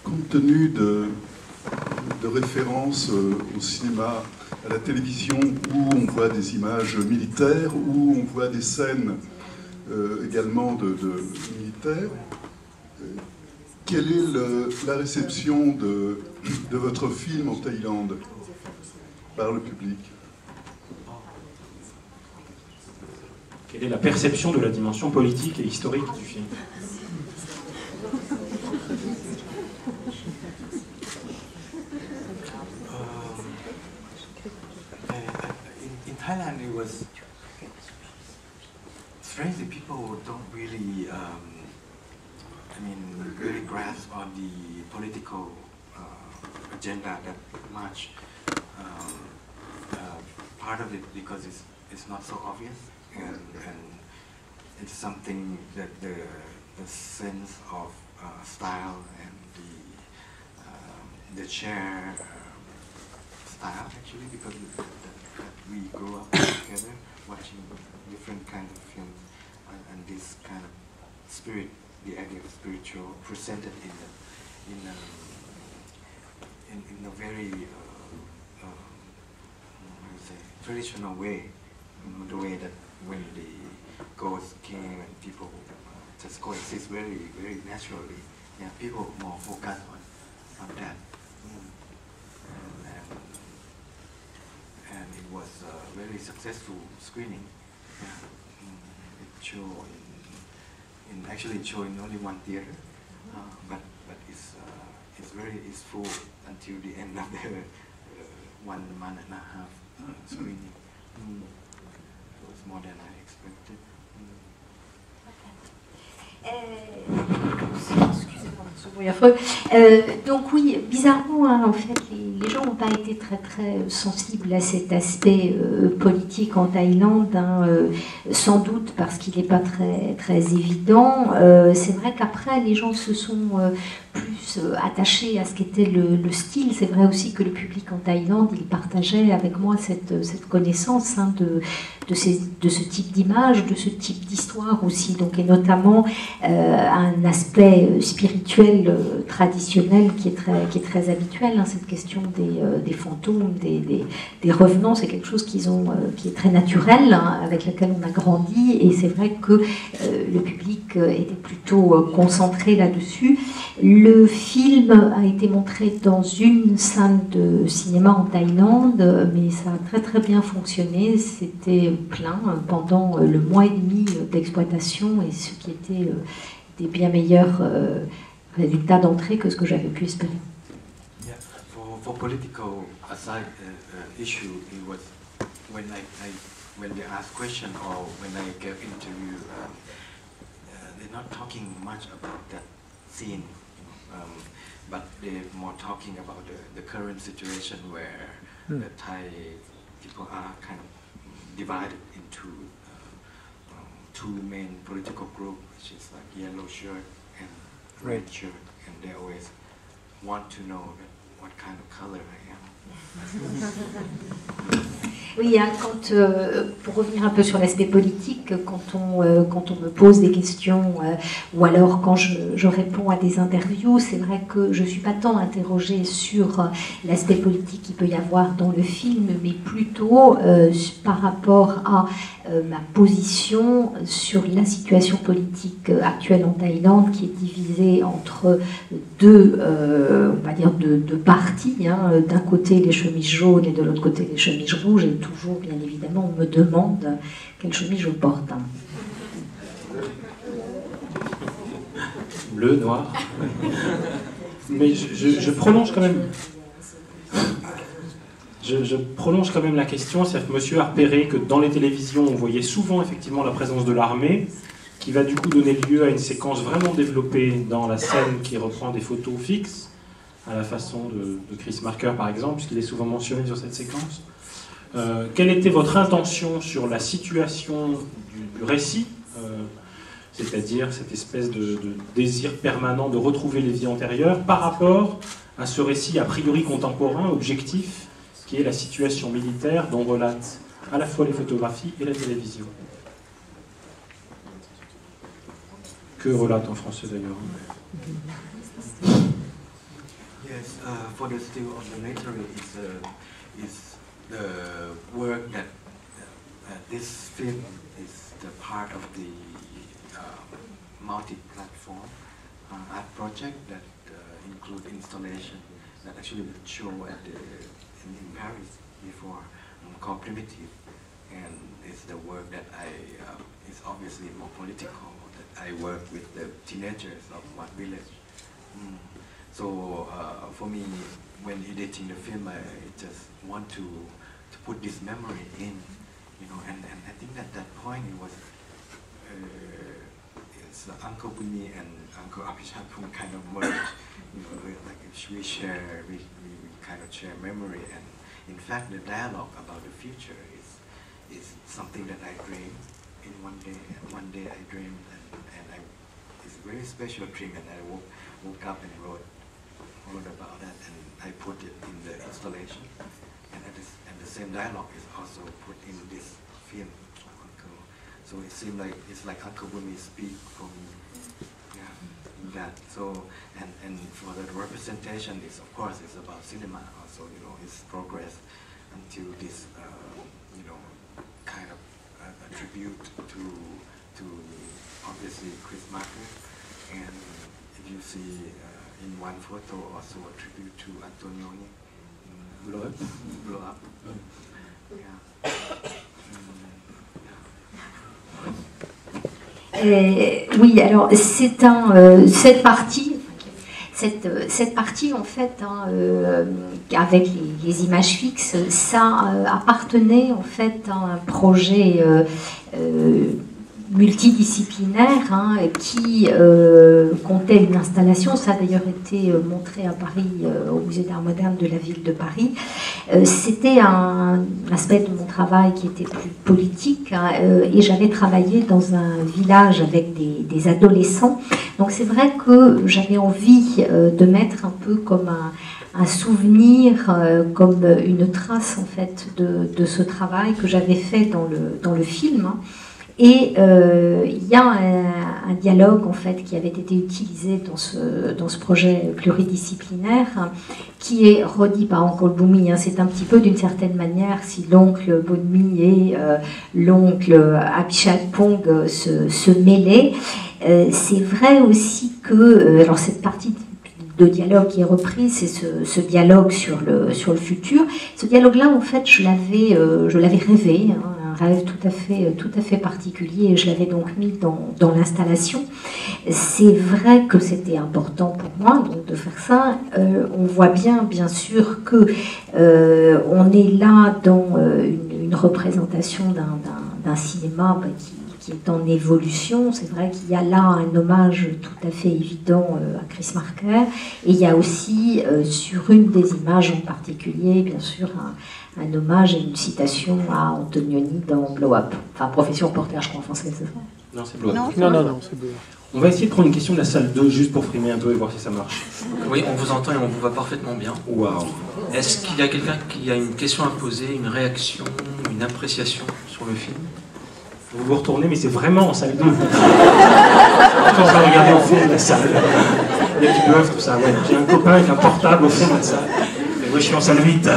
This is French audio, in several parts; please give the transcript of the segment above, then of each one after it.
Compte tenu de références au cinéma, à la télévision, où on voit des images militaires, où on voit des scènes également de militaires, quelle est la réception de votre film en Thaïlande par le public? Quelle est la perception de la dimension politique et historique du film? In Thailand, it was strangely people don't really, really grasp on the political agenda that much. Part of it because it's not so obvious, and it's something that the sense of style and the chair style actually, because we grew up together watching different kinds of films, and this kind of spirit, the idea of spiritual, presented in a very traditional way, the way that when the ghosts came and people just coexist very, very naturally. Yeah, people more focus on that. And it was a very successful screening. Yeah. It showed actually it showed in only one theater, but it's full until the end of the 1 month and a half screening. It was more than I expected. Donc oui, bizarrement, hein, en fait, les gens n'ont pas été très très sensibles à cet aspect politique en Thaïlande, hein, sans doute parce qu'il n'est pas très très évident. C'est vrai qu'après, les gens se sont plus attachés à ce qu'était le style. C'est vrai aussi que le public en Thaïlande, il partageait avec moi cette connaissance, hein, de ce type d'image, de ce type d'histoire aussi, donc, et notamment un aspect spirituel traditionnel qui est très habituel, hein, cette question des fantômes, des revenants, c'est quelque chose qui est très naturel, hein, avec lequel on a grandi, et c'est vrai que le public était plutôt concentré là-dessus. Le film a été montré dans une salle de cinéma en Thaïlande, mais ça a très très bien fonctionné, c'était plein pendant le mois et demi d'exploitation, et ce qui était des bien meilleurs résultats d'entrée que ce que j'avais pu espérer. Yeah, for political aside issue, it was when they ask question or when I get interview, they're not talking much about that scene, but they're more talking about the current situation where the Thai people are kind of divided into two main political groups, which is like yellow shirt and red shirt, and they always want to know that what kind of color I am. Oui, hein, pour revenir un peu sur l'aspect politique, quand on me pose des questions, ou alors quand je réponds à des interviews, c'est vrai que je ne suis pas tant interrogée sur l'aspect politique qu'il peut y avoir dans le film, mais plutôt par rapport à ma position sur la situation politique actuelle en Thaïlande, qui est divisée entre deux partis, hein, d'un côté les chemises jaunes et de l'autre côté les chemises rouges, et toujours, bien évidemment, on me demande quelle chemise je porte. Bleu, noir. Mais je prolonge quand même. Je prolonge quand même la question, c'est-à-dire que monsieur a repéré que dans les télévisions, on voyait souvent effectivement la présence de l'armée, qui va du coup donner lieu à une séquence vraiment développée dans la scène qui reprend des photos fixes, à la façon de Chris Marker par exemple, puisqu'il est souvent mentionné sur cette séquence. Quelle était votre intention sur la situation du récit, c'est-à-dire cette espèce de désir permanent de retrouver les vies antérieures par rapport à ce récit a priori contemporain, objectif, qui est la situation militaire dont relatent à la fois les photographies et la télévision. Que relate en français d'ailleurs. Yes, for the still ordinatory is the work that this film is the part of the multi-platform art project that include installation that actually will show at in Paris before called Primitive, and it's the work that is obviously more political, that I work with the teenagers of one village. So for me, when editing the film, I just want to put this memory in, you know, and I think that that point it was it's Uncle Bumi and Uncle Apichatpong kind of merge, you know, like we share, we kind of share memory, and in fact the dialogue about the future is something that I dreamed in one day. And one day I dreamed, and it's a very special dream, and I woke up and wrote about that, and I put it in the installation, and the same dialogue is also put in this film of Uncle. So it seemed like it's like Uncle Bumi speak for me, yeah, that. So and for the representation, is of course it's about cinema also, you know, its progress until this you know, kind of a tribute to obviously Chris Marker, and if you see in one photo also a tribute to Antonioni, Blow Up. Yeah. Oui, alors c'est cette partie en fait, avec les images fixes, ça appartenait en fait à un projet multidisciplinaire qui comptait une installation. Ça a d'ailleurs été montré à Paris, au Musée d'Art Moderne de la ville de Paris. C'était un aspect de mon travail qui était plus politique, et j'avais travaillé dans un village avec des adolescents. Donc c'est vrai que j'avais envie de mettre un peu comme un souvenir, comme une trace en fait de ce travail que j'avais fait dans le film. Et il y a un dialogue en fait qui avait été utilisé dans ce projet pluridisciplinaire, qui est redit par Uncle Bumi. C'est un petit peu d'une certaine manière si l'oncle Bumi et l'oncle Apichatpong se mêlaient. C'est vrai aussi que alors cette partie de dialogue qui est reprise, c'est ce dialogue sur le futur. Ce dialogue-là, en fait, je l'avais rêvé, un rêve tout à fait particulier, et je l'avais donc mis dans l'installation. C'est vrai que c'était important pour moi donc de faire ça. On voit bien sûr que on est là dans une représentation d'un cinéma qui est en évolution. C'est vrai qu'il y a là un hommage tout à fait évident à Chris Marker, et il y a aussi sur une des images en particulier, bien sûr, un hommage et une citation à Antonioni dans Blow Up. Enfin, profession reporter, je crois en français, c'est ça? Non, c'est Blow Up. Non, c'est Blow Up. On va essayer de prendre une question de la salle 2 juste pour frimer un peu et voir si ça marche. Oui, on vous entend et on vous voit parfaitement bien. Waouh. Est-ce qu'il y a quelqu'un qui a une question à poser, une réaction, une appréciation sur le film? Vous vous retournez, mais c'est vraiment en salle 2. Je suis en train de regarder au fond de la salle. Il y a du bluff, tout ça. Ouais. J'ai un copain avec un portable au fond de la salle. Et moi, je suis en salle 8.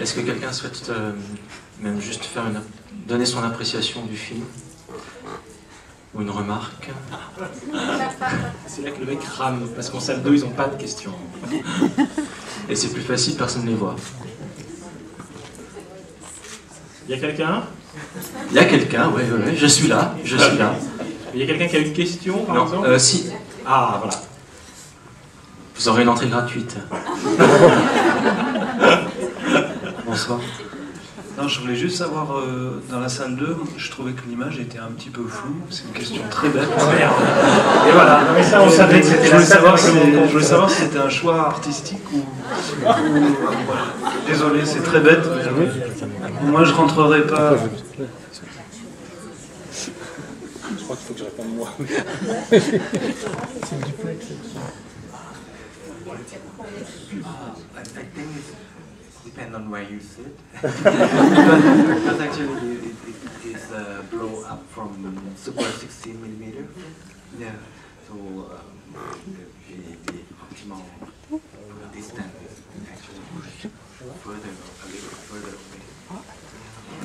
Est-ce que quelqu'un souhaite même juste donner son appréciation du film? Ou une remarque? C'est là que le mec rame, parce qu'en salle 2, ils n'ont pas de questions. Et c'est plus facile, personne ne les voit. Il y a quelqu'un? Il y a quelqu'un, oui, je suis là, Il y a quelqu'un qui a une question, par exemple? Si. Ah, voilà. Vous aurez une entrée gratuite. Bonsoir. Non, je voulais juste savoir, dans la salle 2, je trouvais que l'image était un petit peu floue. C'est une question très bête. Merde. Et voilà. Non, mais ça, on savait que c'était je voulais savoir si c'était un choix artistique ou désolé, c'est très bête. Mais moi, je rentrerai pas. Je crois qu'il faut que je réponde moi. C'est du duplex. I think it depends on where you sit. Because actually it is blow up from super 16mm. Yeah. So the optimal distance is actually pushed further, a little further away.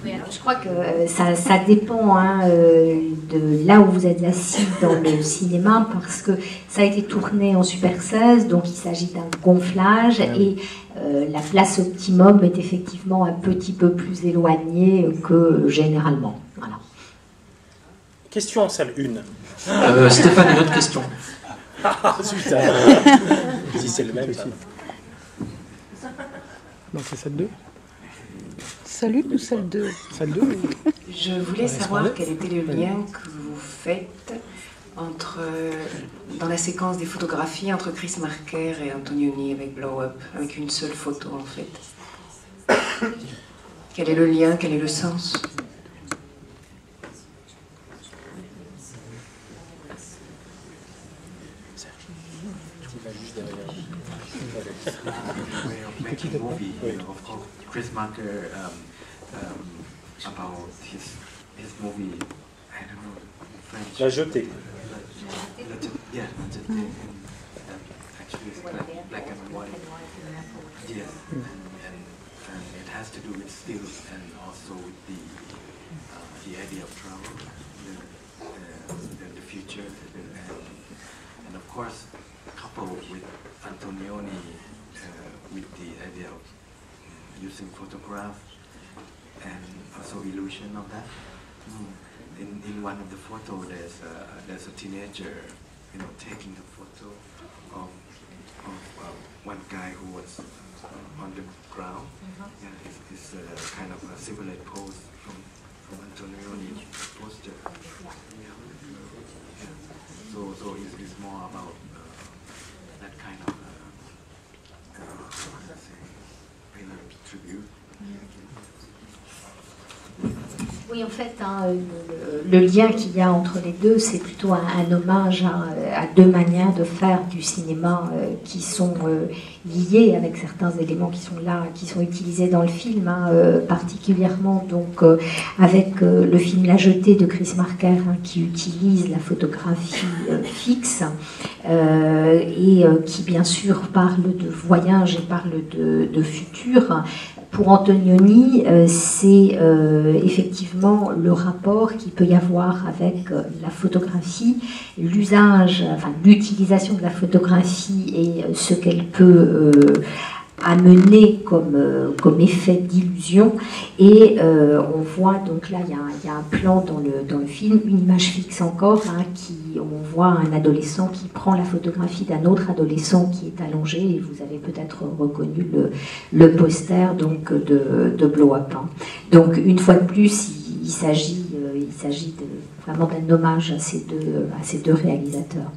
Oui, alors je crois que ça dépend de là où vous êtes assis dans le cinéma, parce que ça a été tourné en Super 16, donc il s'agit d'un gonflage, et la place optimum est effectivement un petit peu plus éloignée que généralement. Voilà. Question en salle 1. Stéphane, une autre question. Ah, putain. Si c'est le même, ça. Non, c'est celle 2. Salut ou celle 2? Celle 2. Je voulais savoir quel était le lien que vous faites entre, dans la séquence des photographies entre Chris Marker et Antonioni avec Blow Up, avec une seule photo en fait. Quel est le lien, quel est le sens? Way of making a movie, you know, of course, Chris Marker about his movie, I don't know, in French. La jetée. Yeah, La Jetée. Actually, it's black and white. Yes, and it has to do with stills and also with the idea of travel, the future, and of course, coupled with Antonioni with the idea of using photograph and also illusion of that. In one of the photos, there's a teenager, you know, taking the photo of one guy who was on the ground. And it's kind of a simulate pose from Antonioni's poster. Yeah. So it's more about that kind of tribute. Oui, en fait, le lien qu'il y a entre les deux, c'est plutôt un hommage à deux manières de faire du cinéma qui sont liées avec certains éléments qui sont là, qui sont utilisés dans le film, particulièrement donc avec le film La Jetée de Chris Marker, qui utilise la photographie fixe et qui bien sûr parle de voyage et parle de futur. Pour Antonioni, c'est effectivement le rapport qu'il peut y avoir avec la photographie, l'usage, enfin l'utilisation de la photographie et ce qu'elle peut amener comme effet d'illusion. Et on voit, donc là il y a un plan dans le film, une image fixe encore, on voit un adolescent qui prend la photographie d'un autre adolescent qui est allongé, et vous avez peut-être reconnu le poster donc de Blow Up. Donc une fois de plus, il s'agit vraiment d'un hommage à ces deux réalisateurs.